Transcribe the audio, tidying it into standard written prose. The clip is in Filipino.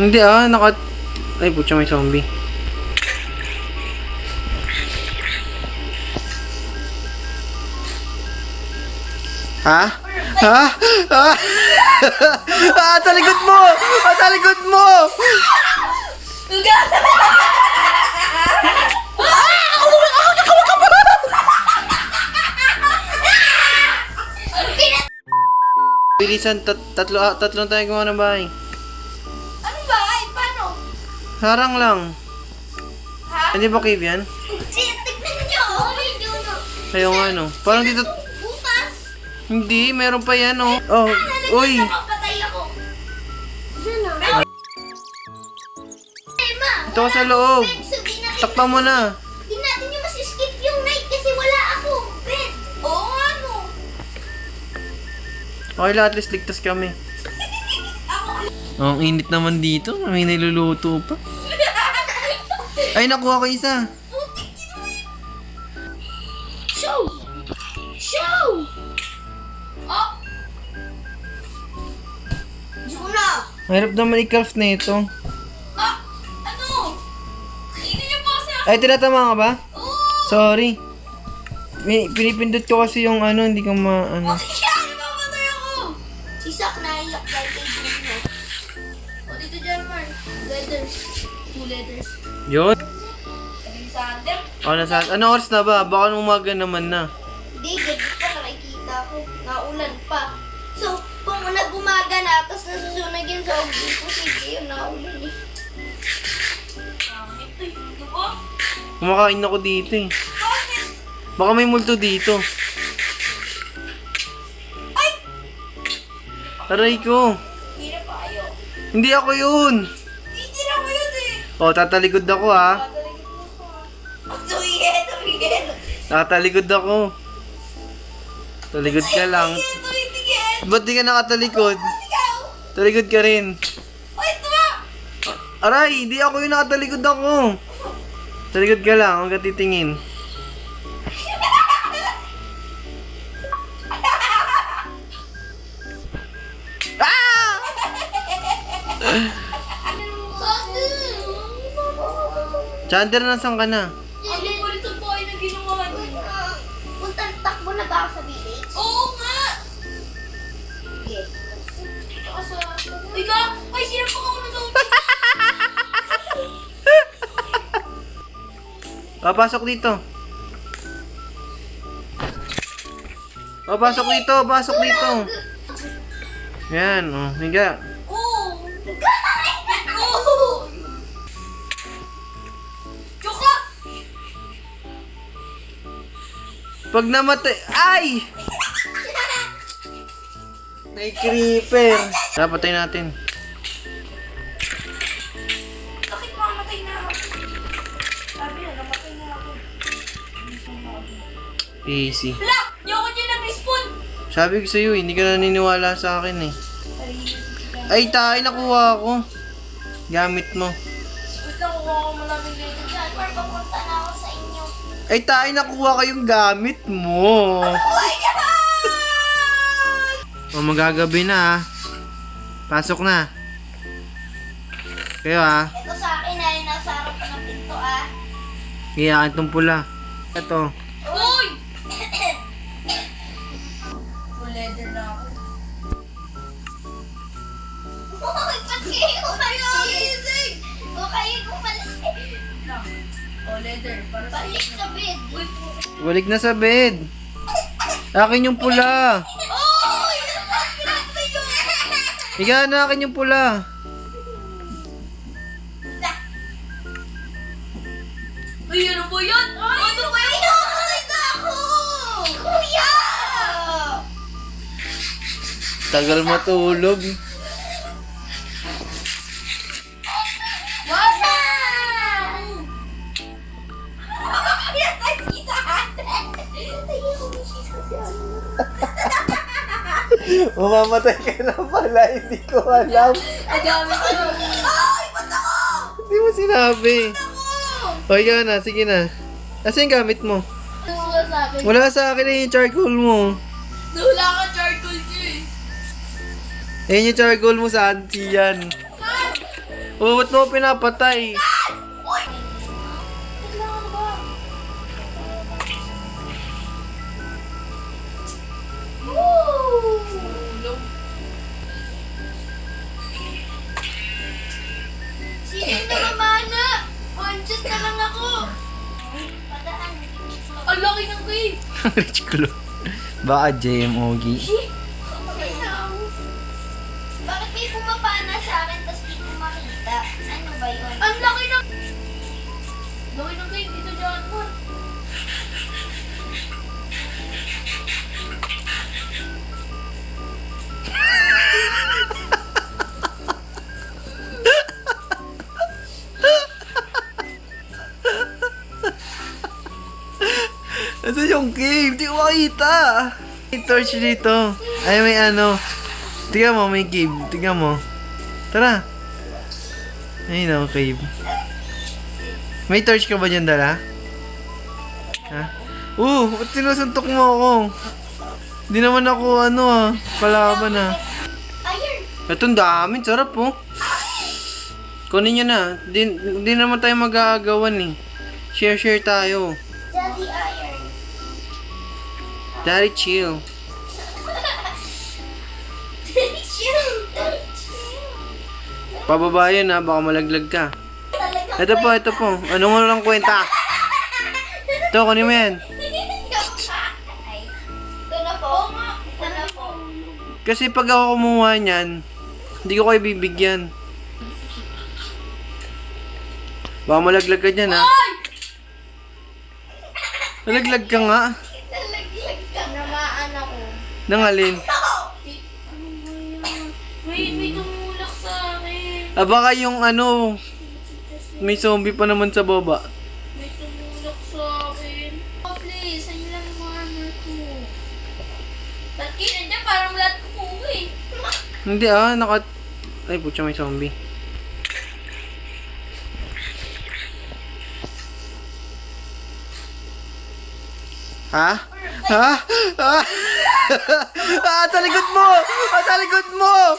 Hindi Ay, putya, may zombie. Ha? Ha? Ha? Sa likod mo! Sa likod mo! Bilisan, tatlong tayo gumawa ng bahay. Anong bahay? Paano? Harang lang. Ha? Hindi ba cave yan? Tignan nyo! Ayaw nga, no? Parang dito... Butas! Hindi, meron pa yan, oh. Oh, uy! Patay ako! Diyan na. Ma! Ito ka sa loob. Sabihin natin, Takpan mo na. hindi natin yung mas-skip yung night kasi wala ako. Ben! Oo nga, no. Okay lang, at least ligtas kami. Ako. Oh, ang init naman dito. May niluluto pa. Ay, nakuha ko isa. Putik yun mo yun. Show! Show! Oh! Juna! Mahirap naman i-craft na ito. Ah! Ano? Hindi niyo po kasi ako. Ay, tinatama ka ba? Oo! Sorry. Pinipindot ko kasi yung hindi ko Ano? Yan! Ipamatay ako! Si Sak naiyak dahil kay Juna. O dito dyan, Mark. Letters. 2 letters. Yun. Alexander? Ano oras na ba? Baka umaga naman na. Hindi, gabi pa nakikita ko. Naulan pa. So, kung nag-umaga na, tapos nasusunog yun sa obin ko, sige yun, naulan eh. Ito yun, di ba? Kumakain ako dito eh. Bakit? Baka may multo dito. Ay! Aray ko. Hindi na pa kayo. Hindi ako yun. Hindi na ko yun eh. Oh, tatalikod ako ha. Tumiget. Tatalikod ako. Talikod ka lang. Tumiget. Ba't di ka nakatalikod? Ikaw. Talikod ka rin. Ay, ito ba? Aray, hindi ako yung nakatalikod ako. Talikod ka lang, huwag ka titingin. Ah! Chandler, nasan ka na? Ano po ito po ay na ginawa niyo? Takbo na ba ako sa village? Oo nga! Sige. Ika! Ay, sinapang ako na zombie! Pasok dito. Pasok dito, pasok dito. Yan, higa. Oo! Oo! Choka! Pag namatay, ay! May creeper. Napatay natin. Bakit mamamatay na ako? Sabi na, namatay na ako. Easy. Hala! Yoko dyan nag-respawn! Sabi ko sa'yo, hindi ka naniniwala sa akin eh. Ay, tayo, nakuha ako. Gamit mo. Gusto ko kuha ko malamig dito dyan. Or papunta na ako sa inyo. Ay, tayo, nakuha ko yung gamit mo. Oh my God! Magagabi na ha. Pasok na. Kayo ha. Ito sa akin ay nasa harap ng pinto ah. Iyakan tong pula. Ito. Uy! Full leather na ako. Uy! Ba't kayo magising? O kayo kumalas O leather. Para sa balik sa bed. Uy! Balik na sa bed. Akin yung pula. Uy! Pinatay yun! Higa na, akin yung pula. Uy, ano po yun? Ano po yun? Pinatay na ako! Kuya! Tagal matulog. Wala! Pinatay kita! Ayaw mo siya kasi ano. Mamamatay ka na pala, hindi ko alam. Nagamit ko. Ay, ba't ako? Hindi mo sinabi. Ako! O, ikaw na, sige na. Asa yung gamit mo? Wala sa akin. Wala sa akin na yung charcoal mo. Wala ka charcoal ko eh. Ayan yung charcoal mo sa auntie yan. Oh, ba't mo pinapatay? Uy! Kailangan ba? Woo! Sino yung namamana? One-shot na lang ako. Padaan. Ang laki ng cave! Rich Klo. Baka JMOG. Bakit may pumapana sa akin tapos di ko makita? Ano ba yun? Ang laki ng... Laki ng cave dito dyan, Mar. Nasaan yung cave? Di ko makita. May torch dito. Ay, may ano. Tingnan mo, may cave. Tingnan mo. Tara. Ayun o, cave. May torch ka ba dyan dala? Ha? Ba't sinusuntok mo ako? Di naman ako, kalaban Iron! Itong dami, sarap oh. Kunin nyo na. Di naman tayo mag-aagawan eh. Share tayo. Daddy Iron. Daddy chill. Daddy chill! Daddy chill! Pababa yun ha, baka malaglag ka. Talaga Ito po. Ano mo lang kwenta? Ito, kunin mo yan. Ay, ito na po. Ito na po. Kasi pag ako kumuha niyan, hindi ko kayo bibigyan. Baka malaglag ka dyan ha. Malaglag ka nga. Nalaglag ka. Namaan ako. Nangalin. Ano ba yan? May tumulak sa akin. Baka yung may zombie pa naman sa baba. May tumulak sa akin. Oh, please. Ano lang yung mga armor ko? Taki, nandiyan parang lahat ko po eh. Hindi Ay, putya may zombie. Ha? Ha? Ha? Sa likod mo! Sa likod mo!